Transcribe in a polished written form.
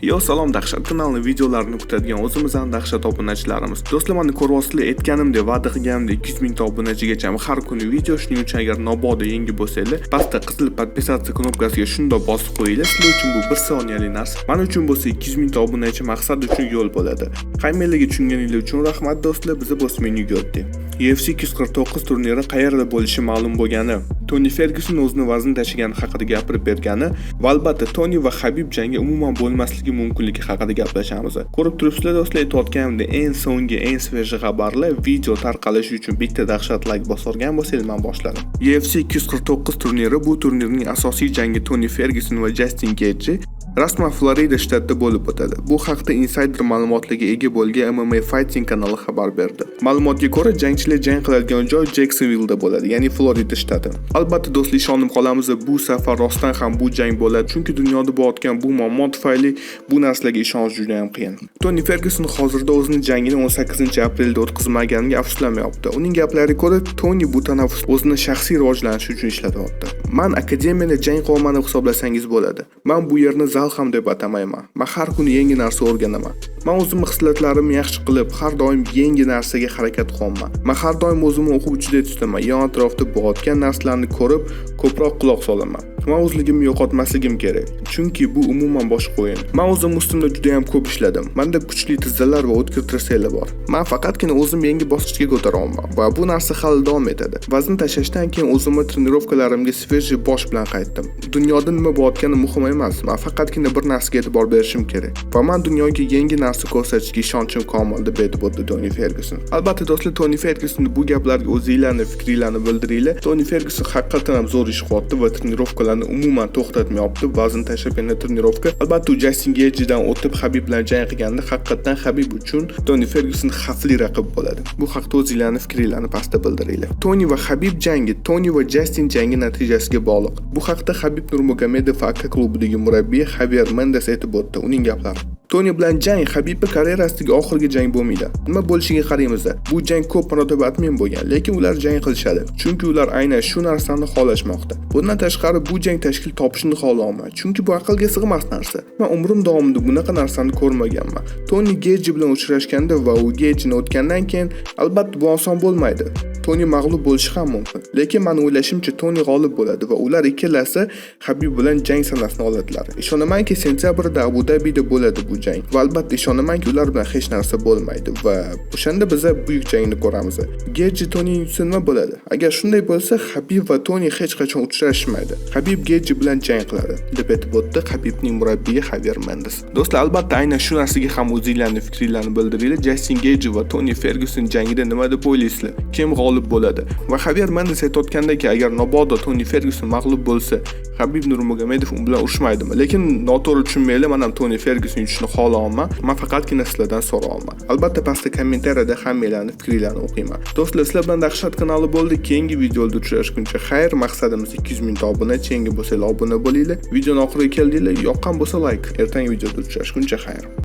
Yo salom dahshat kanalining videolarini kutadigan o'zimizdan dahshat obunachilarimiz. Do'stlar, meni ko'ryapsizlar, aytganimdek, va'da qilganimdek 200 mingta obunachigacha har kuni video. Shuning uchun agar mabodo yangi bo'lsanglar, pastda qizil podpisatsiya knopkasiga shundoq bosib qo'yinglar. Sizlar uchun bu 1 soniyalik narsa. Men uchun bo'lsa 200 mingta obunachi maqsad uchun yo'l bo'ladi. Qayerlarga tushunganingiz uchun rahmat do'stlar. Biz bosmeni yo'ldi. UFC 249 turniri qayerda bo'lishi ma'lum bo'lgani, Toni Fergyuson o'zini vazn tashigani haqida gapirib bergani va albatta Toni va Habib jangi umuman bo'lmasligi mumkinligi haqida gaplashamiz. Ko'rib turibsizlar do'stlar, aytayotganimda eng so'nggi, eng sveji xabarlar video tarqalishi uchun bitta dahshat like bosorgan bo'lsangiz men boshladim. UFC 249 turniri bu turnirning asosiy jangi Toni Fergyuson va Justin Gaethje rasman Florida shtatida bo'lib o'tadi. Bu haqda insider ma'lumotlarga ega bo'lgan MMA Fighting kanali xabar berdi. Ma'lumotga ko'ra, jangchilar jang qiladigan joy Jacksonville'da bo'ladi, ya'ni Florida shtati. Albatta do'stlar, ishonib qolamiz, bu safar rostdan ham bu jang bo'ladi, chunki dunyoda bo'layotgan bu muammo tufayli bu narsalarga ishonish juda ham qiyin. Toni Fergyuson hozirda o'zining jangini 18-aprelda o'tkazmaganiga afsuslanmayapti. Uning gaplariga ko'ra, Toni bu tanaffus o'zini shaxsiy rivojlanish uchun ishlatyapti. Men akademiyada jang qilmani hisoblasangiz bo'ladi. Men bu yerni zal ham deb atamayman. Men har kuni yangi narsa o'rganaman. Men o'zimning xislatlarimni yaxshi qilib, har doim yangi narsaga harakat qilaman. Men har doim o'zimni o'quvchidek tutaman. Yon atrofda bo'layotgan narsalarni ko'rib, ko'proq quloq solaman. Men o'zligimni yo'qotmasligim kerak, chunki bu umuman boshqa o'yin. Men o'zim ustimda juda ham ko'p ishladim. Menda kuchli tizzalar va o'tkir tirsaklar bor. Men faqatgina o'zim yangi bosqichga ko'taraman va bu narsa hali davom etadi. Vazn tashlashdan keyin o'zimning trenirovkalarimga sveji bosh bilan qaytdim. Dunyoda nima bo'layotgani muhim emas. Men faqatgina bir narsaga e'tibor berishim kerak. Va men dunyoga yangi narsa ko'rsatishga ishonchim komil deb aytdi Toni Fergyuson. Albatta do'stlar, Toni Fergyuson bu gaplarga o'zingizlarning fikringizni bildiringlar. Toni Fergyuson haqiqatan ham zo'r ish qilyapti va trenirovkalar umuman to'xtatmayapti. Vazn tashlashga trenirovka. Albatta Justin Gaethjedan o'tib Habib bilan jang qilganda haqiqatan Habib uchun Toni Fergyuson xavfli raqib bo'ladi. Bu haqda o'zingizlarning fikringizni pastda bildiringlar. Toni va Habib jangi, Toni va Justin jangi natijasiga bog'liq. Bu haqda Habib Nurmagomedov aka klubidagi murabbiy Javier Mendes aytib o'tdi. Uning gaplari: Toni bilan jang Habibning karyerasidagi oxirgi jang bo'lmaydi. Nima bo'lishiga qaraymiz. Bu jang ko'p marotaba atmen bo'lgan, lekin ular jang qilishadi, chunki ular aynan shu narsani xohlashmoqda. Bundan tashqari bu jang tashkil topishni xohlayman, chunki bu aqlga sig'mas narsa. Men umrim davomida bunaqa narsani ko'rmaganman. Toni Gaethje bilan uchrashganda va u Gaethjeni o'tgandan keyin albatta bu oson bo'lmaydi. Toni mag'lub bo'lishi ham mumkin, lekin men o'ylashimcha Toni g'olib bo'ladi va ular ikkalasi Habib bilan jang sanasini oladilar. Ishonamanki sentyabrda Abu Dabida bo'ladi bu jang. Va albatta ishonamanki ular bilan hech narsa bo'lmaydi va o'shanda biz buyuk jangni ko'ramiz. Gaethje Toni nima bo'ladi? Agar shunday bo'lsa, Habib va Toni hech qachon uchrashmaydi. Habib Gaethje bilan jang qiladi, deb aytib o'tdi Habibning murabbiyi Javier Mendes. Do'stlar, albatta aynan shu narsaga ham o'zingizlarning fikringizni bildiringlar. Justin Gaethje va Toni Fergyuson jangida nima deb o'ylaysizlar? Kim g'olib bo'ladi? Va Javier Mendes aytayotgandaki, agar mabodo Toni Fergyuson mag'lub bo'lsa, Habib Nurmagomedov u bilan urushmaydimi? Lekin noto'g'ri tushunmanglar, men ham Toni Fergyuson uchun xohlayman. Men faqatgina sizlardan so'rayman. Albatta pastda kommentariyada hammanglarning fikringizni o'qiyman. Do'stlar, sizlar bilan dahshat kanali bo'ldi. Keyingi videoda uchrashguncha xayr. Maqsadimiz 200 mingta obunachi. Yangi bo'lsanglar obuna bo'linglar. Videoni oxiriga keldinglar. Yoqqan bo'lsa like. Ertangi videoda uchrashguncha xayr.